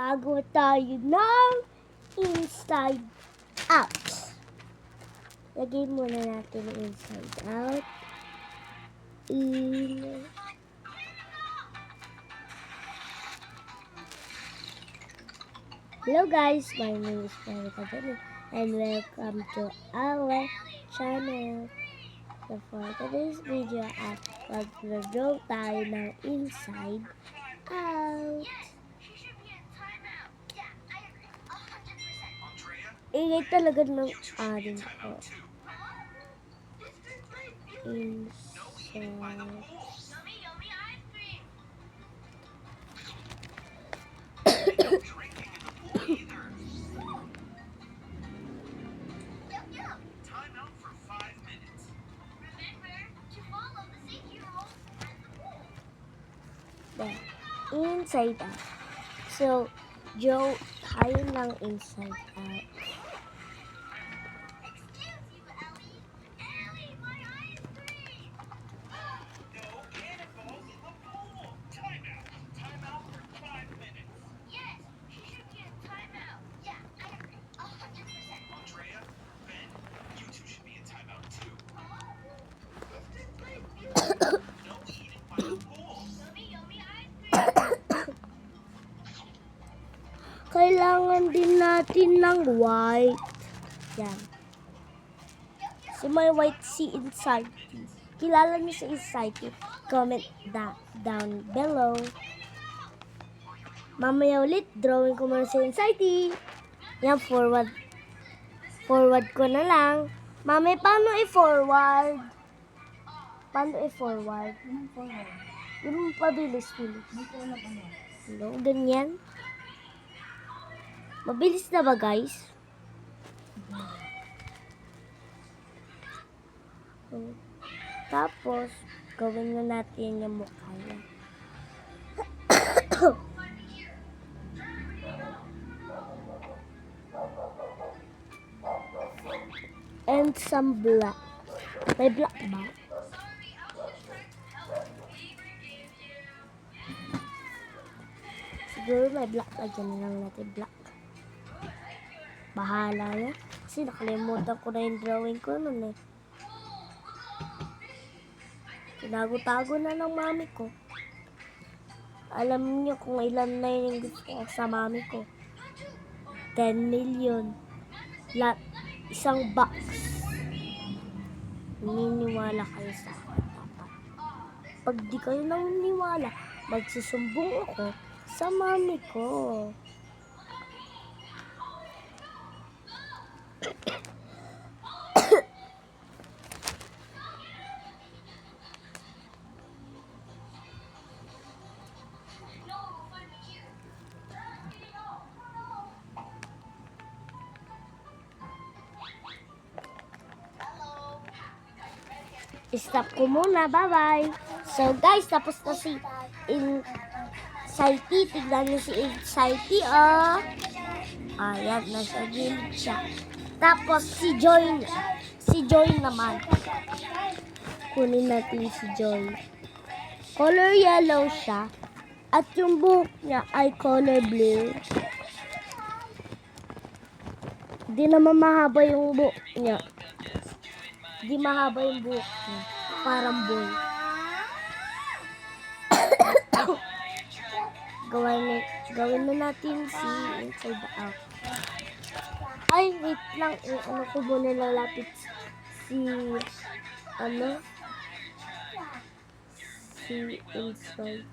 gagawa tayo ng inside out. Lagay muna natin yung inside out. Hello guys, my name is Monica Jenny and welcome to our channel. So for today's video ay mag-draw tayo ng inside out. Ingay talaga ng aring ko. Inside. Inside out. So, Joe, tayo ng inside out. Kailangan din natin ng white. Yan. So, may white si inside. Kilala niyo sa inside. Comment down below. Mamaya ulit, drawing ko muna sa inside. Yan, forward. Forward ko na lang. Mami, paano i-forward? Paano i-forward? Yung pabilis-bilis. Hello, ganyan. Mabilis na ba, guys? Tapos, gawin na natin yung mukha niya. And some black. May black ba? Siguro may black. Lagyan na lang natin black. Bahala na. Kasi nakalimutan ko na yung drawing ko nun eh. Tinago-tago na ng mami ko. Alam niyo kung ilan na yung gusto ko sa mami ko. 10 million. Isang box. Naniniwala kayo sa akin. Pag di kayo naniniwala, magsusumbong ako sa mami ko. Stop ko muna. Bye-bye. So, guys, tapos na si Insighty. Tignan niyo si Insighty, oh. Ayan, nasa gilid siya. Tapos, si Joy naman. Kunin natin si Joy. Color yellow siya. At yung buhok niya ay color blue. Hindi naman mahaba yung buhok niya. Di mahaba yung buhok niya. Parang boy. Gawin na natin si inside out. Ay, wait lang. Ano ko muna lalapit si inside.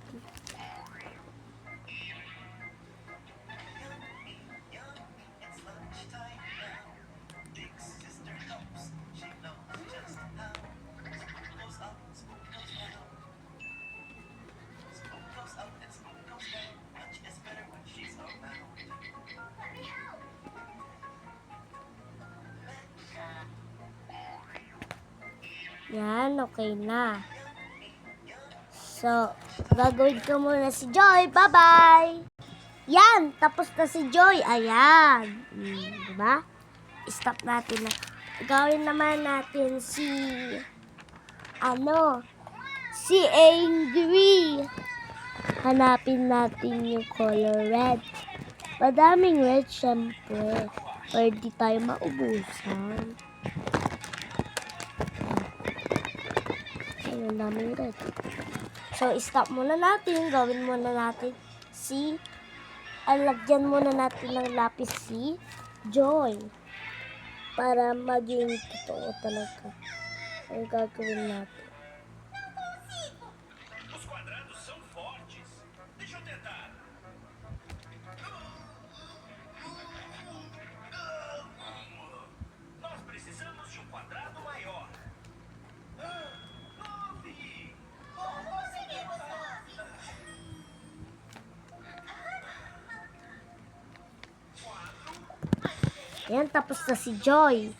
Yan, okay na. So, gagawin ko muna si Joy. Bye-bye! Yan, tapos na si Joy. Ayan. Diba? Stop natin na. Gawin naman natin si Angry. Hanapin natin yung color red. Madaming red, syempre. Para di tayo maubusan. Ayun, ang daming red. So, stop muna natin. Gawin muna natin lagyan muna natin ng lapis si Joy. Para maging totoo talaga. Ang gagawin natin. Os quadrados são fortes. Deixa eu tentar. Nós precisamos de um quadrado maior. 9. Conseguimos 9. Yan, tapos na si Joy.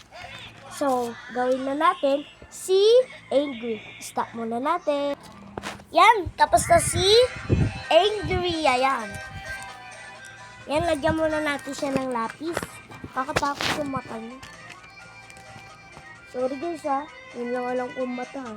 So, gawin na natin si Angry. Stop muna natin. Yan, tapos na si Angry. Ayan. Yan, lagyan muna natin siya ng lapis. Kakatakot yung mata niya. Sorry guys ha. Yun lang alam kong mata ha.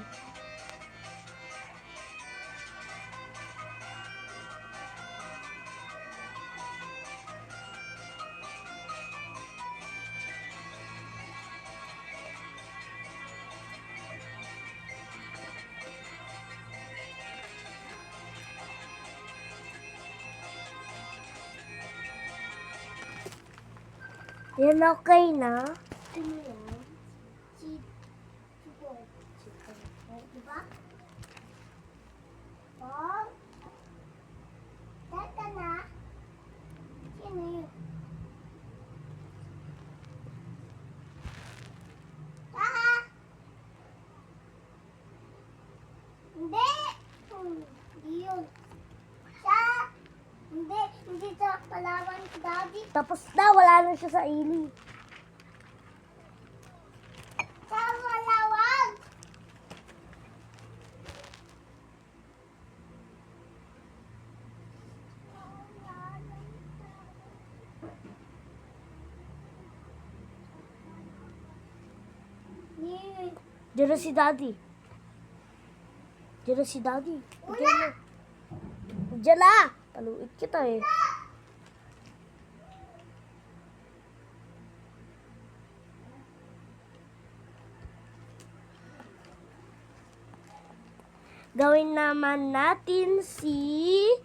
Yan, okay na. Ano yan? Diba? Oh. Tata na. Sino yun? Taha! Hindi! Hindi yun. Siya! Hindi sa Palawan, Daddy. Tapos na, wala na siya sa ili. Sa Palawan! Diyan na si Daddy. Diyan na si Daddy. Diyan na! Taluit kita eh. Gawin naman natin sino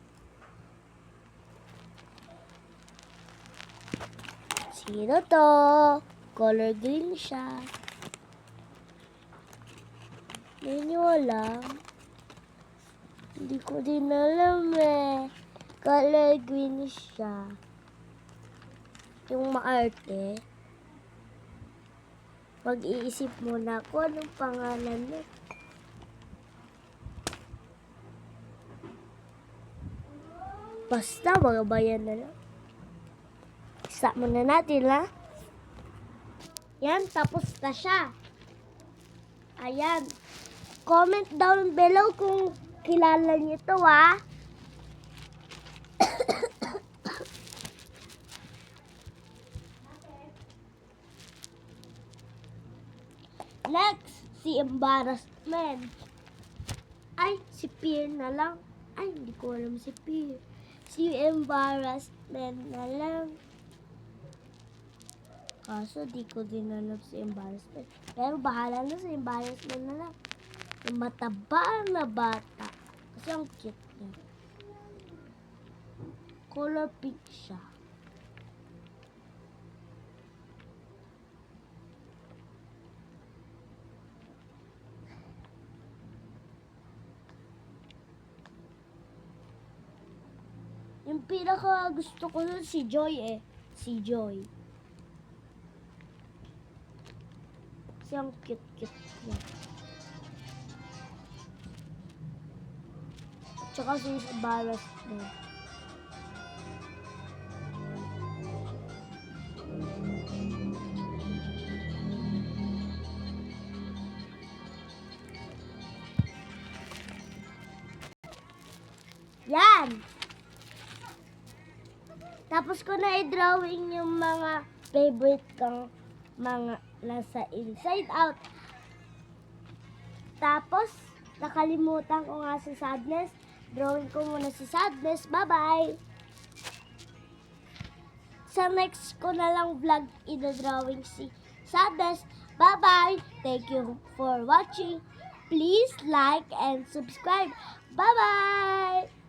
to? Color green siya. Hindi nyo alam. Hindi ko din alam eh. Color green siya. Yung maarte. Mag-iisip muna ako anong pangalan niya. Basta, mga bayan na lang. Stop muna natin, ha? Yan, tapos na siya. Ayan. Comment down below kung kilala niyo ito, ha? Next, si Embarrassment. Ay, si Peer na lang. Ay, hindi ko alam si Peer. Si Embarrassment na lang. Kaso, di ko din alam si Embarrassment. Pero bahala na si Embarrassment na lang. Yung mataba na bata. Kasi ang cute niya. Color pink siya. Yung pinaka gusto ko nun si Joy eh. Si Joy. Kasi ang cute-cute niya. Tsaka si Embarrassment. Yan! Tapos ko na i-drawing yung mga favorite kong mga nasa Inside Out. Tapos, nakalimutan ko nga si Sadness. Drawing ko muna si Sadness. Bye-bye! sa next ko na lang vlog, ida-drawing si Sades. Bye-bye! Thank you for watching. Please like and subscribe. Bye-bye!